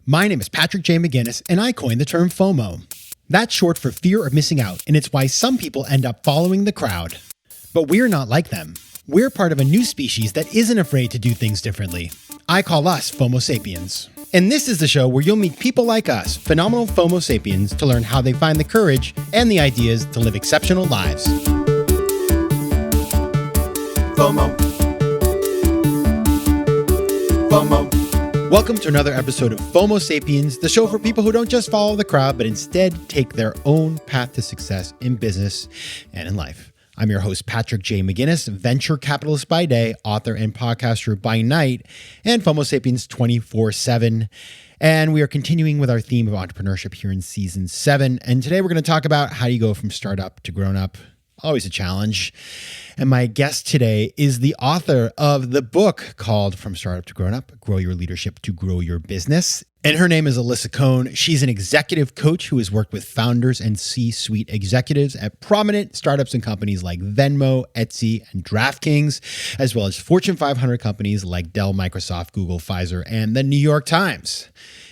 My name is Patrick J. McGinnis, and I coined the term FOMO. That's short for fear of missing out, and it's why some people end up following the crowd. But we're not like them. We're part of a new species that isn't afraid to do things differently. I call us FOMO Sapiens. And this is the show where you'll meet people like us, phenomenal FOMO Sapiens, to learn how they find the courage and the ideas to live exceptional lives. FOMO. FOMO. Welcome to another episode of FOMO Sapiens, the show for people who don't just follow the crowd, but instead take their own path to success in business and in life. I'm your host, Patrick J. McGinnis, venture capitalist by day, author and podcaster by night, and FOMO Sapiens 24/7. And we are continuing with our theme of entrepreneurship here in season 7. And today we're going to talk about how you go from startup to grown up. Always a challenge. And my guest today is the author of the book called From Startup to Grown Up, Grow Your Leadership to Grow Your Business. And her name is Alisa Cohn. She's an executive coach who has worked with founders and C-suite executives at prominent startups and companies like Venmo, Etsy, and DraftKings, as well as Fortune 500 companies like Dell, Microsoft, Google, Pfizer, and the New York Times.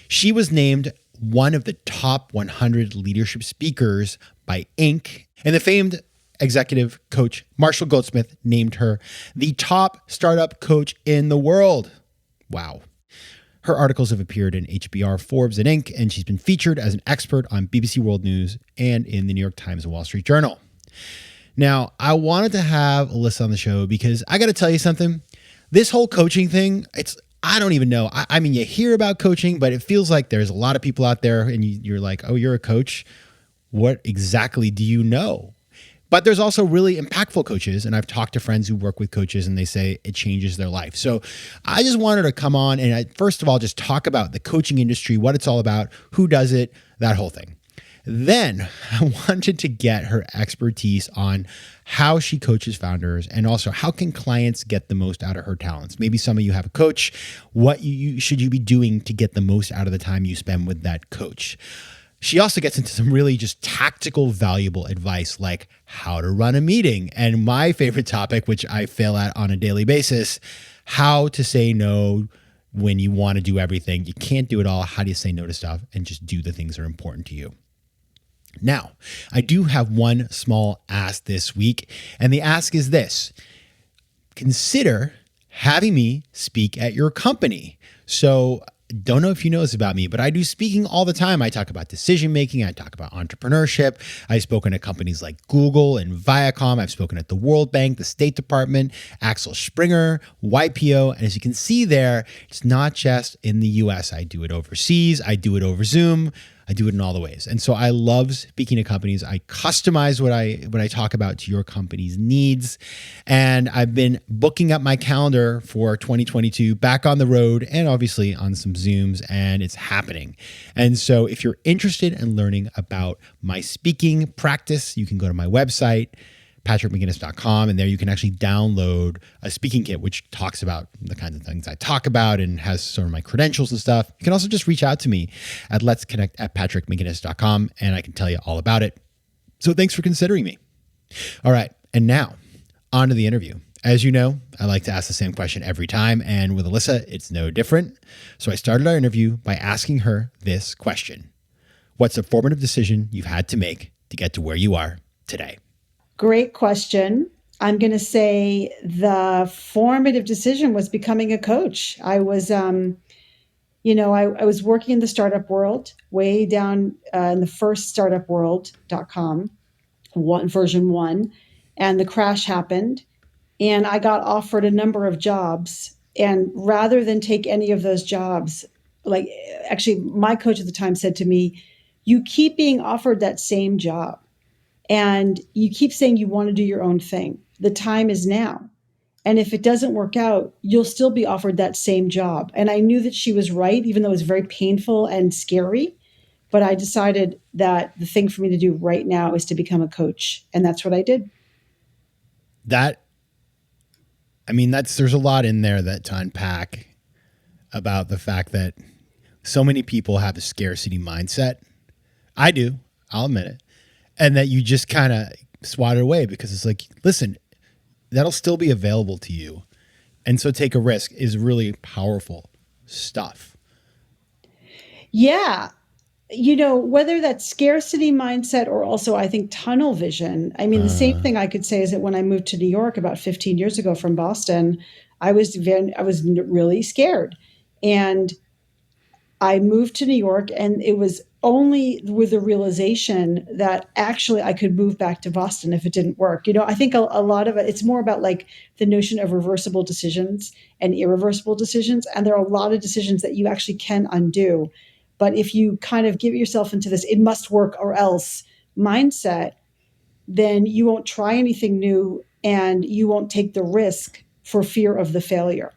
She was named one of the top 100 leadership speakers by Inc. And the famed executive coach Marshall Goldsmith named her the top startup coach in the world. Wow. Her articles have appeared in HBR, Forbes, and Inc., and she's been featured as an expert on BBC World News and in the New York Times and Wall Street Journal. Now, I wanted to have Alisa on the show because I got to tell you something. This whole coaching thing, I don't even know. I mean, you hear about coaching, but it feels like there's a lot of people out there and you're like, oh, you're a coach. What exactly do you know? But there's also really impactful coaches, and I've talked to friends who work with coaches and they say it changes their life. So I just wanted to come on and first of all, just talk about the coaching industry, what it's all about, who does it, that whole thing. Then I wanted to get her expertise on how she coaches founders and also how can clients get the most out of her talents. Maybe some of you have a coach. What should you be doing to get the most out of the time you spend with that coach? She also gets into some really just tactical, valuable advice like how to run a meeting. And my favorite topic, which I fail at on a daily basis, how to say no when you want to do everything. You can't do it all. How do you say no to stuff and just do the things that are important to you? Now, I do have one small ask this week, and the ask is this. Consider having me speak at your company. So don't know if you know this about me, but I do speaking all the time. I talk about decision-making. I talk about entrepreneurship. I've spoken at companies like Google and Viacom. I've spoken at the World Bank, the State Department, Axel Springer, YPO. And as you can see there, it's not just in the US. I do it overseas. I do it over Zoom. I do it in all the ways. And so I love speaking to companies. I customize what I talk about to your company's needs. And I've been booking up my calendar for 2022 back on the road and obviously on some Zooms, and it's happening. And so if you're interested in learning about my speaking practice, you can go to my website, patrickmcginnis.com, and there you can actually download a speaking kit which talks about the kinds of things I talk about and has sort of my credentials and stuff. You can also just reach out to me at letsconnect@patrickmcginnis.com and I can tell you all about it. So thanks for considering me. All right, and now on to the interview. As you know, I like to ask the same question every time, and with Alisa, it's no different. So I started our interview by asking her this question. What's a formative decision you've had to make to get to where you are today? Great question. I'm going to say the formative decision was becoming a coach. I was, I was working in the startup world, way down in the first startupworld.com, version 1, and the crash happened. And I got offered a number of jobs. And rather than take any of those jobs, actually, my coach at the time said to me, you keep being offered that same job. And you keep saying you want to do your own thing. The time is now. And if it doesn't work out, you'll still be offered that same job. And I knew that she was right, even though it was very painful and scary. But I decided that the thing for me to do right now is to become a coach. And that's what I did. There's a lot in there to unpack about the fact that so many people have a scarcity mindset. I do, I'll admit it. And that you just kind of swat it away because it's like, listen, that'll still be available to you. And so take a risk is really powerful stuff. Yeah. Whether that's scarcity mindset or also, I think, tunnel vision. I mean, the same thing I could say is that when I moved to New York about 15 years ago from Boston, I was really scared. And I moved to New York, and it was only with the realization that actually I could move back to Boston if it didn't work. I think a lot of it's more about like the notion of reversible decisions and irreversible decisions. And there are a lot of decisions that you actually can undo. But if you kind of give yourself into this, it must work or else mindset, then you won't try anything new and you won't take the risk for fear of the failure.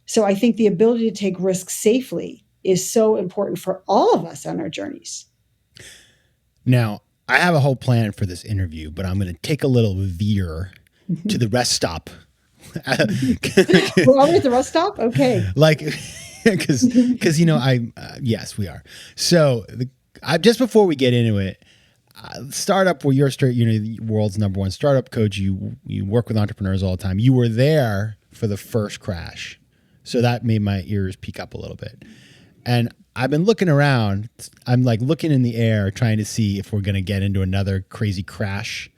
So I think the ability to take risks safely is so important for all of us on our journeys. Now, I have a whole plan for this interview, but I'm going to take a little veer to the rest stop. We're already at the rest stop? Okay. Because yes, we are. So just before we get into it, startup where you're the world's number one startup coach, you work with entrepreneurs all the time. You were there for the first crash. So that made my ears peak up a little bit. And I've been looking around. I'm like looking in the air, trying to see if we're going to get into another crazy crash.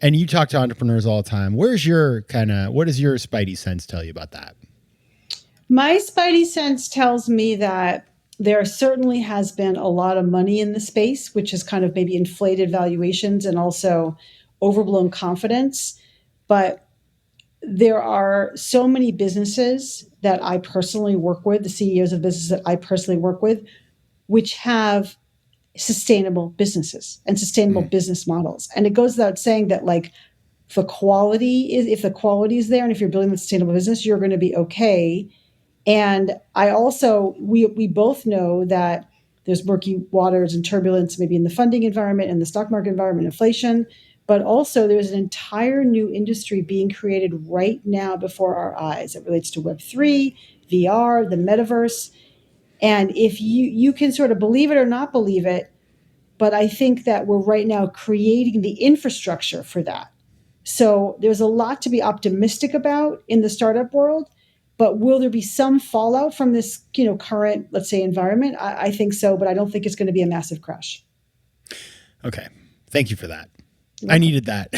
And you talk to entrepreneurs all the time. What does your spidey sense tell you about that? My spidey sense tells me that there certainly has been a lot of money in the space, which has kind of maybe inflated valuations and also overblown confidence. But there are so many businesses that I personally work with, the CEOs of businesses that I personally work with, which have sustainable businesses and sustainable business models. And it goes without saying that like if the quality is there and if you're building a sustainable business, you're going to be okay. And we both know that there's murky waters and turbulence, maybe in the funding environment and the stock market environment, inflation, but also there's an entire new industry being created right now before our eyes. It relates to Web3, VR, the metaverse. And if you can sort of believe it or not believe it, but I think that we're right now creating the infrastructure for that. So there's a lot to be optimistic about in the startup world. But will there be some fallout from this, current, let's say, environment? I think so, but I don't think it's going to be a massive crash. Okay. Thank you for that. I needed that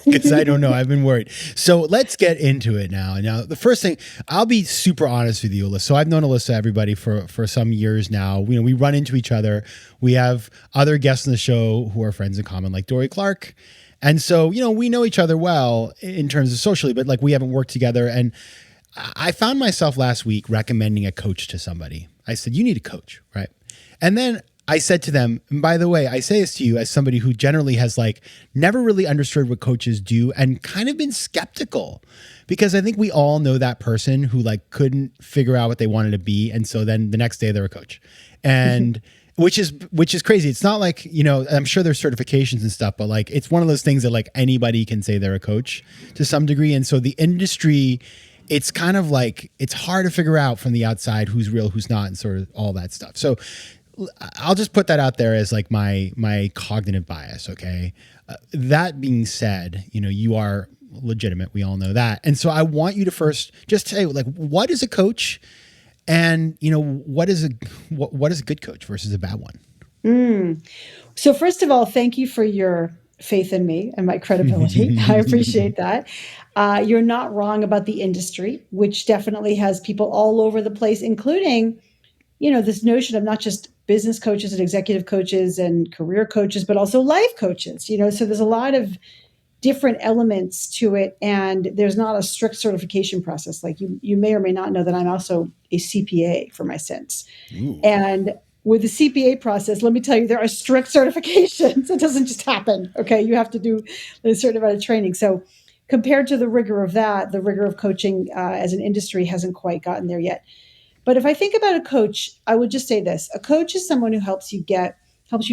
because I don't know. I've been worried. So let's get into it now. Now, the first thing, I'll be super honest with you, Alisa. So I've known Alisa, everybody, for some years now. We run into each other. We have other guests on the show who are friends in common, like Dory Clark. And so, we know each other well in terms of socially, but like we haven't worked together. And I found myself last week recommending a coach to somebody. I said, you need a coach, right? And then I said to them, and by the way, I say this to you as somebody who generally has like never really understood what coaches do and kind of been skeptical because I think we all know that person who like couldn't figure out what they wanted to be. And so then the next day they're a coach. And which is crazy. It's not like, I'm sure there's certifications and stuff, but like, it's one of those things that like anybody can say they're a coach to some degree. And so the industry, it's kind of like, it's hard to figure out from the outside who's real, who's not, and sort of all that stuff. So I'll just put that out there as like my cognitive bias. Okay. That being said, you are legitimate. We all know that. And so I want you to first just say like, what is a coach and what is a good coach versus a bad one? So first of all, thank you for your faith in me and my credibility. I appreciate that. You're not wrong about the industry, which definitely has people all over the place, including, this notion of not just business coaches and executive coaches and career coaches, but also life coaches, so there's a lot of different elements to it. And there's not a strict certification process. Like you may or may not know that I'm also a CPA for my sins. Ooh. And with the CPA process, let me tell you, there are strict certifications. It doesn't just happen. Okay. You have to do a certain amount of training. So compared to the rigor of that, the rigor of coaching as an industry hasn't quite gotten there yet. But if I think about a coach, I would just say this. A coach is someone who helps you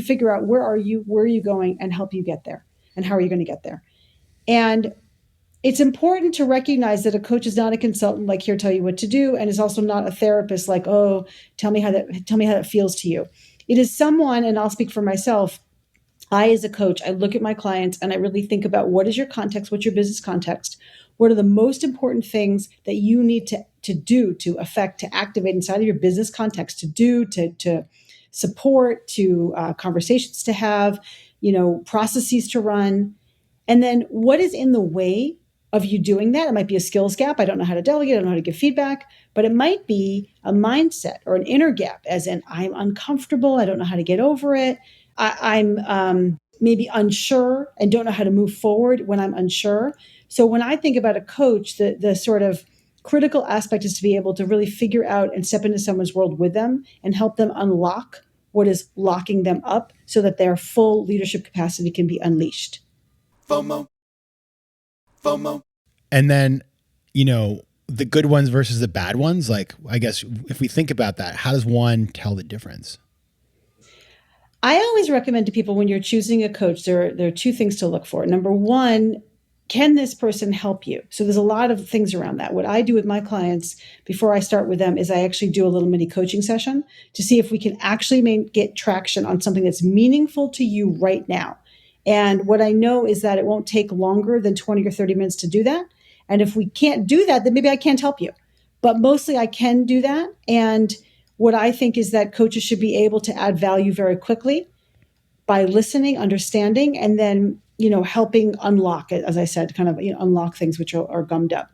figure out where are you going, and help you get there. And how are you going to get there? And it's important to recognize that a coach is not a consultant like here tell you what to do, and is also not a therapist like, oh, tell me how that feels to you. It is someone, and I'll speak for myself. I, as a coach, I look at my clients and I really think about what is your context, what's your business context, what are the most important things that you need to do, to affect, to activate inside of your business context, to do, to support to conversations to have, processes to run. And then what is in the way of you doing that? It might be a skills gap. I don't know how to delegate. I don't know how to give feedback, but it might be a mindset or an inner gap, as in I'm uncomfortable. I don't know how to get over it. I'm maybe unsure and don't know how to move forward when I'm unsure. So when I think about a coach, the sort of critical aspect is to be able to really figure out and step into someone's world with them and help them unlock what is locking them up so that their full leadership capacity can be unleashed. FOMO. And then, the good ones versus the bad ones. Like, I guess if we think about that, how does one tell the difference? I always recommend to people when you're choosing a coach, there are two things to look for. Number one, can this person help you? So there's a lot of things around that. What I do with my clients before I start with them is I actually do a little mini coaching session to see if we can actually get traction on something that's meaningful to you right now. And what I know is that it won't take longer than 20 or 30 minutes to do that. And if we can't do that, then maybe I can't help you. But mostly I can do that. And what I think is that coaches should be able to add value very quickly by listening, understanding, and then, helping unlock it, as I said, kind of unlock things which are gummed up.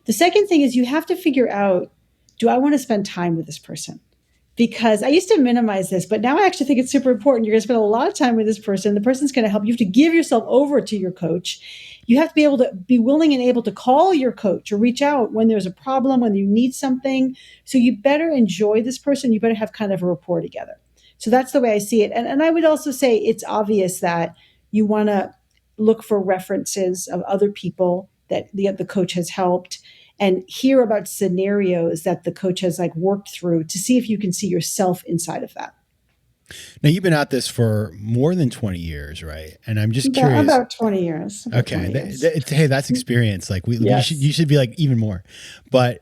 The second thing is you have to figure out, do I want to spend time with this person? Because I used to minimize this, but now I actually think it's super important. You're going to spend a lot of time with this person. The person's going to help you. You have to give yourself over to your coach. You have to be able to be willing and able to call your coach or reach out when there's a problem, when you need something. So you better enjoy this person. You better have kind of a rapport together. So that's the way I see it. And I would also say it's obvious that you want to look for references of other people that the coach has helped and hear about scenarios that the coach has worked through to see if you can see yourself inside of that. Now, you've been at this for more than 20 years, right? And I'm just curious. About 20 years. Okay. 20 years. Hey, that's experience. Yes. you should be even more. But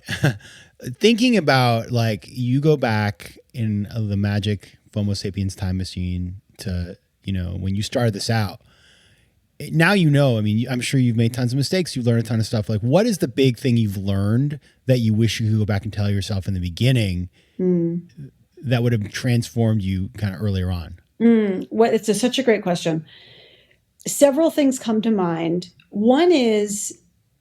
thinking about you go back in the magic FOMO Sapiens time machine to, when you started this out. Now I'm sure you've made tons of mistakes. You've learned a ton of stuff. What is the big thing you've learned that you wish you could go back and tell yourself in the beginning that would have transformed you kind of earlier on? Well, it's such a great question. Several things come to mind. One is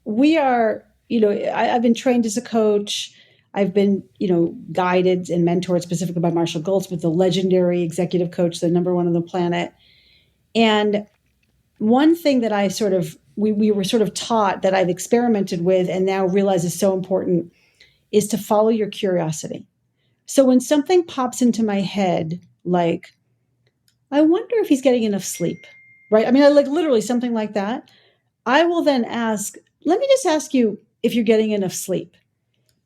we are, I've been trained as a coach. I've been, guided and mentored specifically by Marshall Goldsmith, the legendary executive coach, the number one on the planet. And one thing that we were sort of taught that I've experimented with and now realize is so important is to follow your curiosity. So when something pops into my head, I wonder if he's getting enough sleep, right? I mean, literally something like that. I will then ask, let me just ask you if you're getting enough sleep.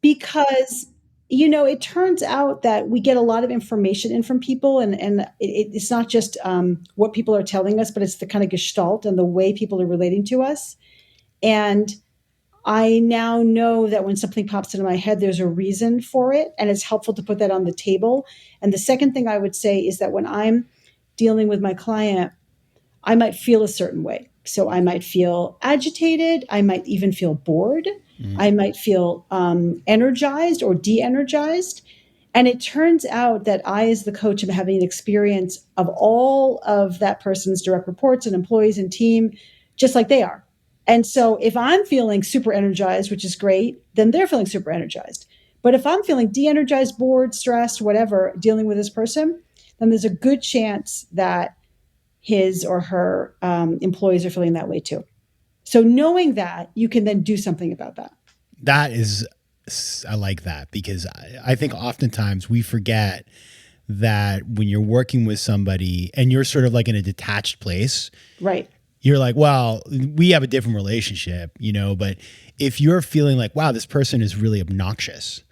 Because, it turns out that we get a lot of information in from people and it's not just what people are telling us, but it's the kind of gestalt and the way people are relating to us. And I now know that when something pops into my head, there's a reason for it. And it's helpful to put that on the table. And the second thing I would say is that when I'm dealing with my client, I might feel a certain way. So I might feel agitated. I might even feel bored. I might feel energized or de-energized. And it turns out that I, as the coach, am having an experience of all of that person's direct reports and employees and team, just like they are. And so if I'm feeling super energized, which is great, then they're feeling super energized. But if I'm feeling de-energized, bored, stressed, whatever, dealing with this person, then there's a good chance that his or her employees are feeling that way too. So knowing that, you can then do something about that. I like that because I think oftentimes we forget that when you're working with somebody and you're sort of in a detached place, right? You're like, well, we have a different relationship, but if you're feeling wow, this person is really obnoxious,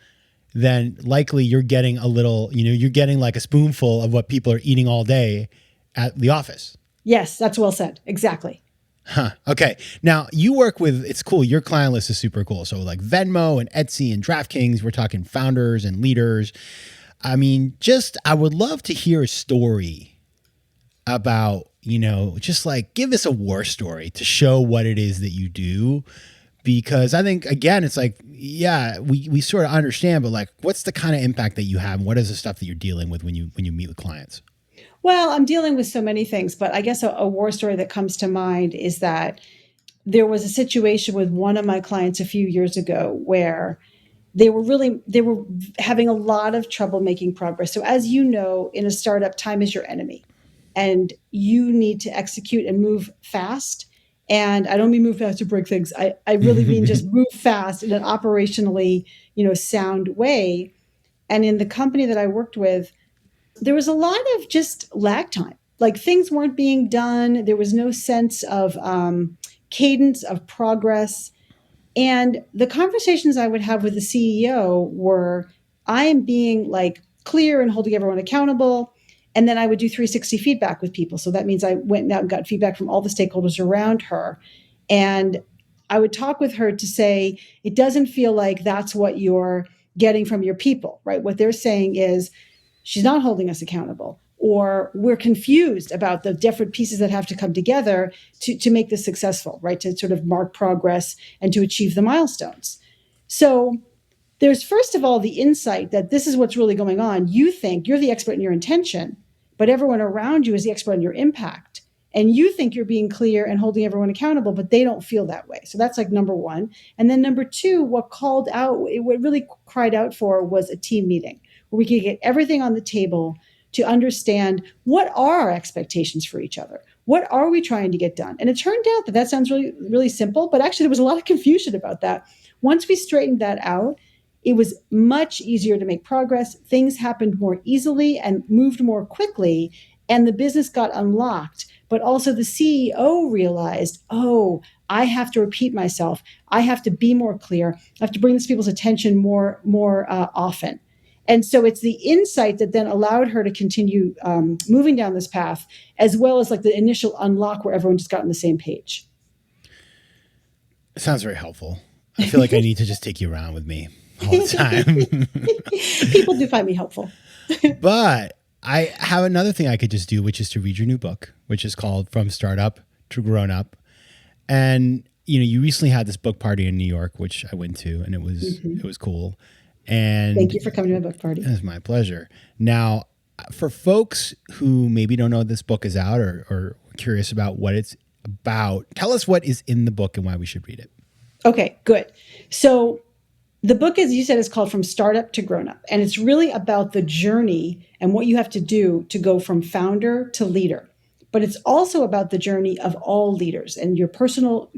then likely you're getting a little, you're getting a spoonful of what people are eating all day at the office. Yes, that's well said. Exactly. Huh. Okay. Now you work with, it's cool. Your client list is super cool. So Venmo and Etsy and DraftKings, we're talking founders and leaders. I mean, I would love to hear a story about, just give us a war story to show what it is that you do. because I think, again, it's like, yeah, we sort of understand, but like, what's the kind of impact that you have? And what is the stuff that you're dealing with when you meet with clients? Well, I'm dealing with so many things, but I guess a war story that comes to mind is that there was a situation with one of my clients a few years ago where they were having a lot of trouble making progress. So as you know, in a startup, time is your enemy and you need to execute and move fast. And I don't mean move fast to break things. I really mean just move fast in an operationally, sound way. And in the company that I worked with, there was a lot of just lag time. Like things weren't being done. There was no sense of cadence of progress. And the conversations I would have with the CEO were, I am being like clear and holding everyone accountable. And then I would do 360 feedback with people. So that means I went out and got feedback from all the stakeholders around her. And I would talk with her to say, it doesn't feel like that's what you're getting from your people, right? What they're saying is, she's not holding us accountable, or we're confused about the different pieces that have to come together to make this successful, right? To sort of mark progress and to achieve the milestones. So there's, first of all, the insight that this is what's really going on. You think you're the expert in your intention, but everyone around you is the expert in your impact. And you think you're being clear and holding everyone accountable, but they don't feel that way. So that's like number one. And then number two, what really cried out for was a team meeting where we could get everything on the table to understand what are our expectations for each other? What are we trying to get done? And it turned out that sounds really, really simple, but actually there was a lot of confusion about that. Once we straightened that out, it was much easier to make progress. Things happened more easily and moved more quickly, and the business got unlocked. But also the CEO realized, oh, I have to repeat myself. I have to be more clear. I have to bring this people's attention more often. And so it's the insight that then allowed her to continue moving down this path, as well as like the initial unlock where everyone just got on the same page. It sounds very helpful. I feel like I need to just take you around with me all the time. People do find me helpful. But I have another thing I could just do, which is to read your new book, which is called From Startup to Grown Up. And, you recently had this book party in New York, which I went to, and it was cool. And thank you for coming to my book party. It was my pleasure. Now, for folks who maybe don't know this book is out or curious about what it's about, tell us what is in the book and why we should read it. Okay, good. So the book, as you said, is called From Startup to Grown Up. And it's really about the journey and what you have to do to go from founder to leader. But it's also about the journey of all leaders and your personal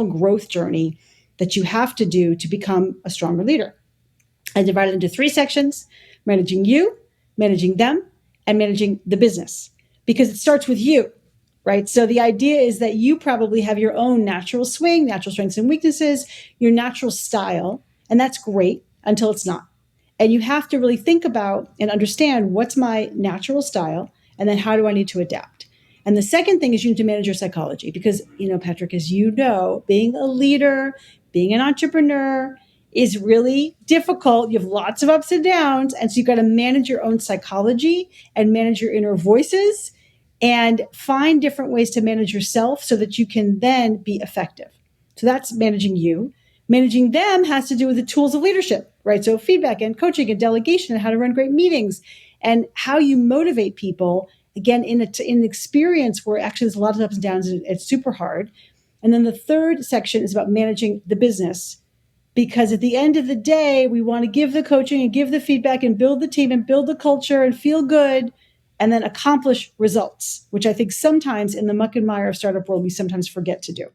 growth journey that you have to do to become a stronger leader. I divided into 3 sections: managing you, managing them, and managing the business, because it starts with you, right? So the idea is that you probably have your own natural swing, natural strengths and weaknesses, your natural style, and that's great until it's not. And you have to really think about and understand what's my natural style, and then how do I need to adapt? And the second thing is you need to manage your psychology, because, Patrick, as you know, being a leader, being an entrepreneur, is really difficult. You have lots of ups and downs. And so you've got to manage your own psychology and manage your inner voices and find different ways to manage yourself so that you can then be effective. So that's managing you. Managing them has to do with the tools of leadership, right? So feedback and coaching and delegation and how to run great meetings and how you motivate people, again, in an experience where actually there's a lot of ups and downs and it's super hard. And then the third section is about managing the business. Because at the end of the day, we want to give the coaching and give the feedback and build the team and build the culture and feel good and then accomplish results, which I think sometimes in the muck and mire of startup world, we sometimes forget to do.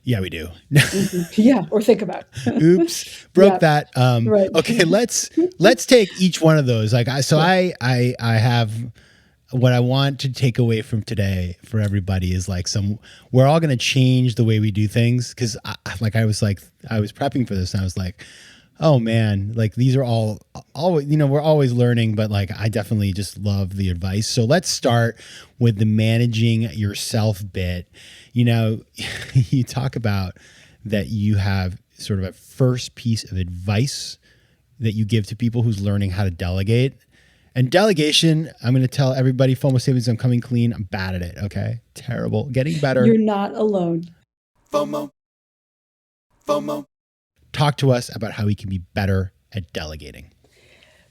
Yeah, we do. Yeah, or think about. Oops, broke that. Right. Okay, let's take each one of those. Like, I have what I want to take away from today for everybody is like we're all going to change the way we do things. Cause I was prepping for this and I was like, oh man, like these are all always, we're always learning, but like, I definitely just love the advice. So let's start with the managing yourself bit. You talk about that you have sort of a first piece of advice that you give to people who's learning how to delegate. And delegation, I'm going to tell everybody, FOMO Sapiens, I'm coming clean. I'm bad at it, okay? Terrible. Getting better. You're not alone. FOMO. Talk to us about how we can be better at delegating.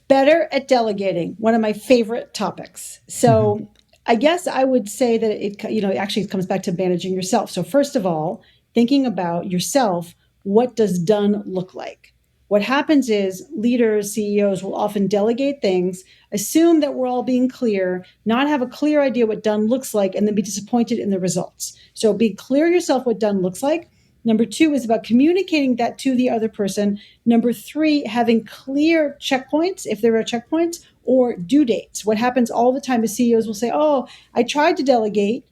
Better at delegating, one of my favorite topics. So I guess I would say that it actually comes back to managing yourself. So first of all, thinking about yourself, what does done look like? What happens is leaders, CEOs will often delegate things, assume that we're all being clear, not have a clear idea what done looks like, and then be disappointed in the results. So be clear yourself what done looks like. Number 2 is about communicating that to the other person. Number 3, having clear checkpoints, if there are checkpoints, or due dates. What happens all the time is CEOs will say, oh, I tried to delegate,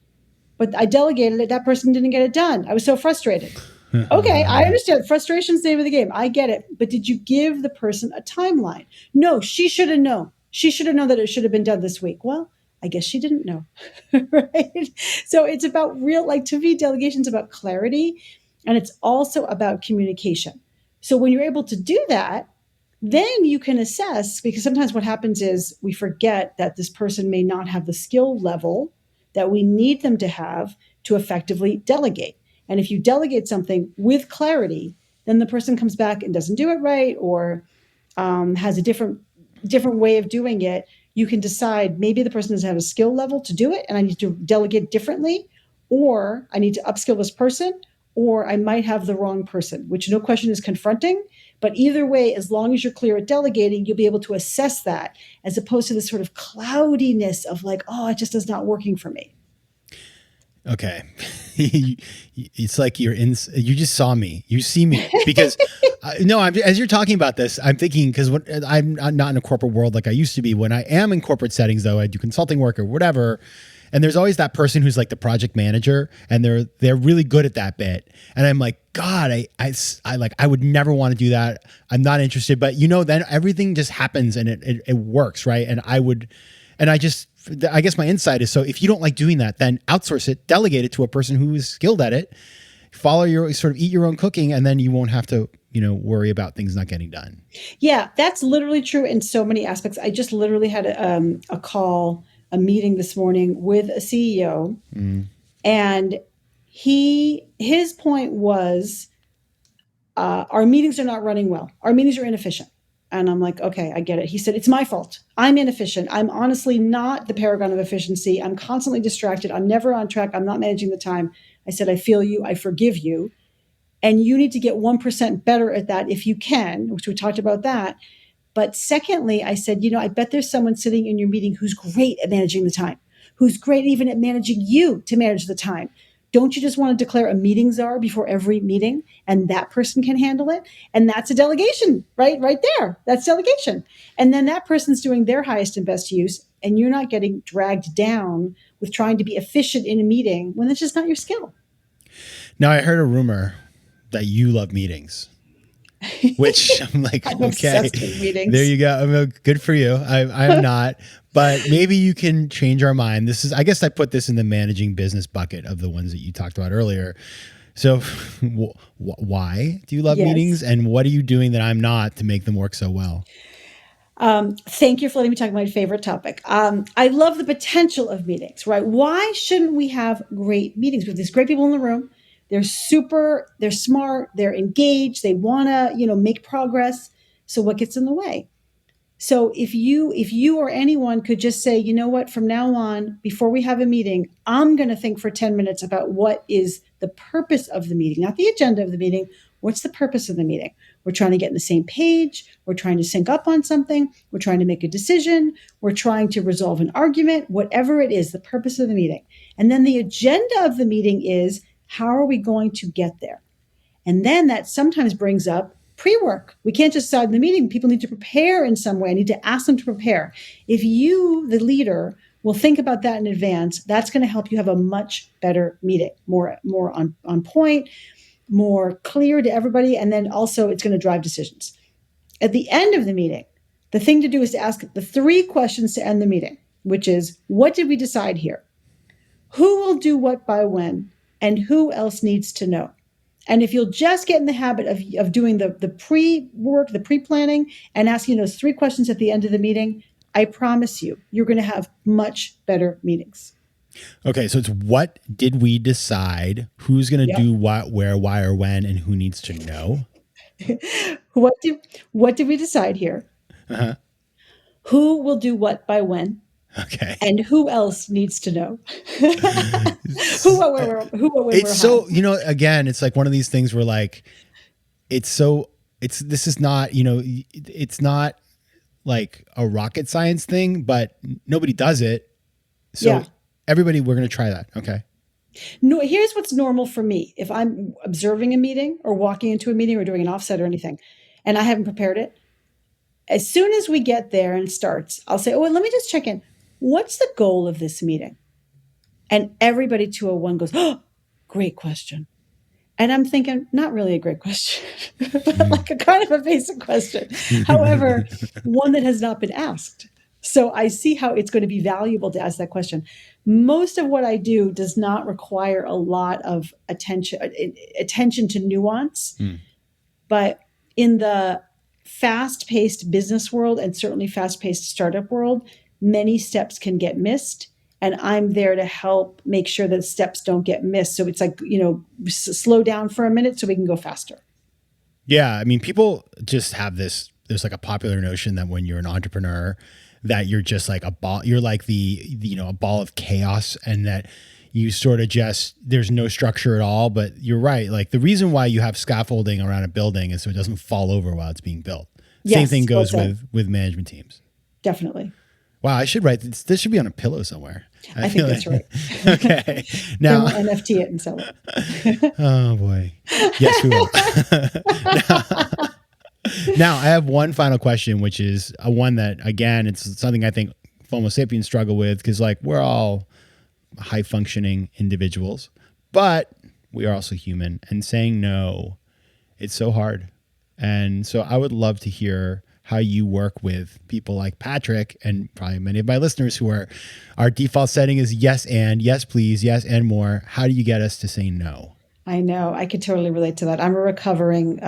but I delegated it. That person didn't get it done. I was so frustrated. Okay, I understand. Frustration's the name of the game. I get it. But did you give the person a timeline? No, she should have known. She should have known that it should have been done this week. Well, I guess she didn't know, right? So it's about to me, delegation's about clarity, and it's also about communication. So when you're able to do that, then you can assess, because sometimes what happens is we forget that this person may not have the skill level that we need them to have to effectively delegate. And if you delegate something with clarity, then the person comes back and doesn't do it right, or has a different way of doing it. You can decide maybe the person doesn't have a skill level to do it, and I need to delegate differently, or I need to upskill this person, or I might have the wrong person, which no question is confronting. But either way, as long as you're clear at delegating, you'll be able to assess that, as opposed to this sort of cloudiness of like, oh, it just is not working for me. Okay. It's like you just saw me. You see me because as you're talking about this, I'm thinking, because I'm not in a corporate world like I used to be. When I am in corporate settings, though, I do consulting work or whatever. And there's always that person who's like the project manager, and they're really good at that bit. And I'm like, God, I would never want to do that. I'm not interested. But then everything just happens and it works, right? And I guess my insight is, so if you don't like doing that, then outsource it, delegate it to a person who is skilled at it, follow eat your own cooking, and then you won't have to, worry about things not getting done. Yeah, that's literally true in so many aspects. I just literally had a meeting this morning with a CEO, and his point was, our meetings are not running well. Our meetings are inefficient. And I'm like, okay, I get it. He said, it's my fault. I'm inefficient. I'm honestly not the paragon of efficiency. I'm constantly distracted. I'm never on track. I'm not managing the time. I said, I feel you. I forgive you. And you need to get 1% better at that if you can, which we talked about that. But secondly, I said, I bet there's someone sitting in your meeting who's great at managing the time, who's great even at managing you to manage the time. Don't you just want to declare a meeting czar before every meeting, and that person can handle it? And that's a delegation, right there. That's delegation. And then that person's doing their highest and best use, and you're not getting dragged down with trying to be efficient in a meeting when it's just not your skill. Now, I heard a rumor that you love meetings, which I'm like, I'm okay, obsessed with meetings. There you go. Good for you. I'm not. But maybe you can change our mind. I guess I put this in the managing business bucket of the ones that you talked about earlier. So why do you love meetings, and what are you doing that I'm not to make them work so well? Thank you for letting me talk about my favorite topic. I love the potential of meetings, right? Why shouldn't we have great meetings? We have these great people in the room. They're smart, they're engaged, they want to, make progress. So what gets in the way? So if you or anyone could just say, you know what, from now on, before we have a meeting, I'm going to think for 10 minutes about what is the purpose of the meeting, not the agenda of the meeting. What's the purpose of the meeting? We're trying to get on the same page. We're trying to sync up on something. We're trying to make a decision. We're trying to resolve an argument, whatever it is, the purpose of the meeting. And then the agenda of the meeting is, how are we going to get there? And then that sometimes brings up pre-work. We can't just decide in the meeting. People need to prepare in some way. I need to ask them to prepare. If you, the leader, will think about that in advance, that's going to help you have a much better meeting, more on point, more clear to everybody. And then also it's going to drive decisions. At the end of the meeting, the thing to do is to ask the 3 questions to end the meeting, which is, what did we decide here? Who will do what by when? And who else needs to know? And if you'll just get in the habit of doing the pre-work, the pre-planning, and asking those 3 questions at the end of the meeting, I promise you're going to have much better meetings. Okay, so it's what did we decide? Who's going to Yep. do what, where, why, or when, and who needs to know? What did we decide here? Uh-huh. Who will do what by when? Okay. And who else needs to know? Who, what, where, who, what, when, It's where, so, how. again, it's like one of these things where like, this is not, it's not like a rocket science thing, but nobody does it. So Yeah. everybody, we're going to try that. Okay. No, here's what's normal for me. If I'm observing a meeting or walking into a meeting or doing an offset or anything, and I haven't prepared it, as soon as we get there and starts, I'll say, oh, well, let me just check in. What's the goal of this meeting? And everybody 201 goes, oh, great question. And I'm thinking, not really a great question, but like a kind of a basic question. However, one that has not been asked. So I see how it's going to be valuable to ask that question. Most of what I do does not require a lot of attention to nuance, but in the fast-paced business world and certainly fast-paced startup world, many steps can get missed. And I'm there to help make sure that steps don't get missed. So it's like, slow down for a minute so we can go faster. Yeah. I mean, people just have there's like a popular notion that when you're an entrepreneur, that you're just like a ball, you're like a ball of chaos, and that you sort of just, there's no structure at all. But you're right. Like the reason why you have scaffolding around a building is so it doesn't fall over while it's being built. Yes, Same thing goes well with management teams. Definitely. Wow, I should write this. This should be on a pillow somewhere. I think that's right. Okay. Now, then we'll NFT it and sell it. Oh boy. Yes, we will. Now, I have one final question, which is one that, again, it's something I think FOMO Sapiens struggle with, because like we're all high functioning individuals, but we are also human, and saying no, it's so hard. And so I would love to hear how you work with people like Patrick, and probably many of my listeners who are, our default setting is yes and, yes please, yes and more. How do you get us to say no? I know. I could totally relate to that. I'm a recovering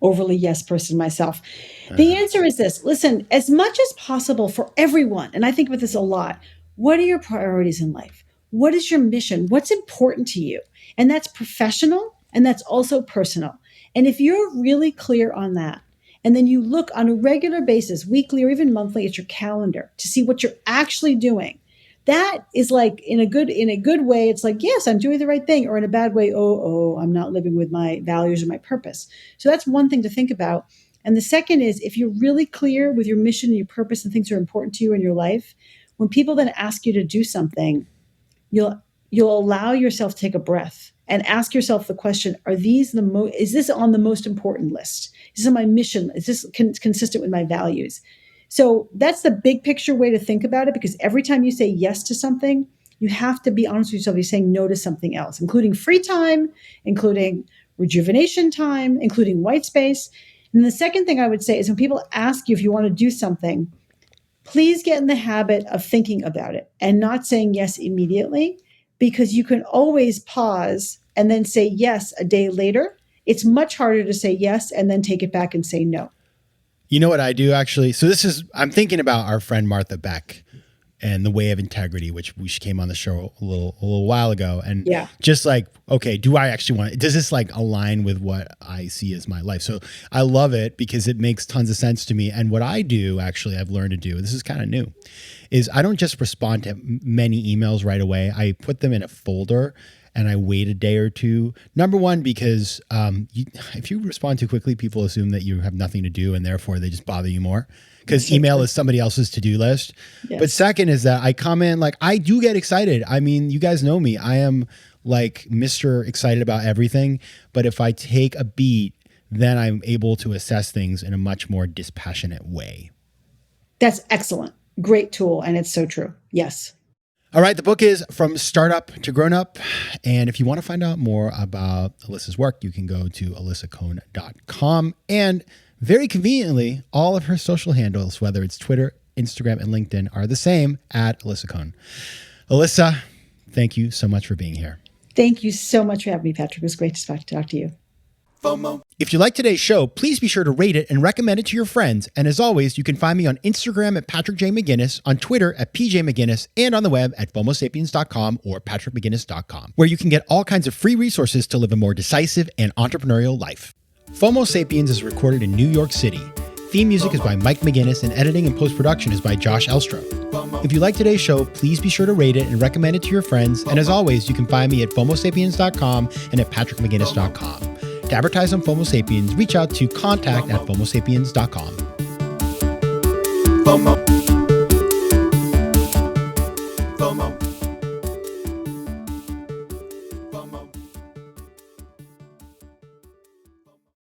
overly yes person myself. The answer is this. Listen, as much as possible for everyone, and I think about this a lot, what are your priorities in life? What is your mission? What's important to you? And that's professional, and that's also personal. And if you're really clear on that, and then you look on a regular basis, weekly or even monthly, at your calendar to see what you're actually doing, that is like in a good way, it's like, yes, I'm doing the right thing. Or in a bad way, I'm not living with my values or my purpose. So that's one thing to think about. And the second is, if you're really clear with your mission and your purpose and things that are important to you in your life, when people then ask you to do something, you'll allow yourself to take a breath and ask yourself the question, is this on the most important list? Is this on my mission? Is this consistent with my values? So that's the big picture way to think about it, because every time you say yes to something, you have to be honest with yourself. You're saying no to something else, including free time, including rejuvenation time, including white space. And the second thing I would say is, when people ask you if you want to do something, please get in the habit of thinking about it and not saying yes immediately, because you can always pause and then say yes a day later. It's much harder to say yes and then take it back and say no. You know what I do actually? So I'm thinking about our friend Martha Beck and the Way of Integrity, which she came on the show a little while ago. And just like, okay, do I actually does this like align with what I see as my life? So I love it because it makes tons of sense to me. And what I do, actually, I've learned to do, this is kind of new, is I don't just respond to many emails right away. I put them in a folder and I wait a day or two. Number one, because if you respond too quickly, people assume that you have nothing to do, and therefore they just bother you more, because email is somebody else's to-do list. Yes. But second is that I come in, like, I do get excited. I mean, you guys know me. I am like Mr. Excited about everything. But if I take a beat, then I'm able to assess things in a much more dispassionate way. That's excellent. Great tool. And it's so true. Yes. All right. The book is From Startup to Grown Up. And if you want to find out more about Alisa's work, you can go to alisacohn.com. And very conveniently, all of her social handles, whether it's Twitter, Instagram, and LinkedIn, are the same at Alisa Cohn. Alisa, thank you so much for being here. Thank you so much for having me, Patrick. It was great to talk to you. If you like today's show, please be sure to rate it and recommend it to your friends. And as always, you can find me on Instagram at Patrick J. McGinnis, on Twitter at PJ McGinnis, and on the web at FOMOSapiens.com or PatrickMcGinnis.com, where you can get all kinds of free resources to live a more decisive and entrepreneurial life. FOMO Sapiens is recorded in New York City. Theme music is by Mike McGinnis, and editing and post-production is by Josh Elstrom. If you like today's show, please be sure to rate it and recommend it to your friends. And as always, you can find me at FOMOSapiens.com and at PatrickMcGinnis.com. To advertise on FOMO Sapiens, reach out to contact@FOMOSapiens.com.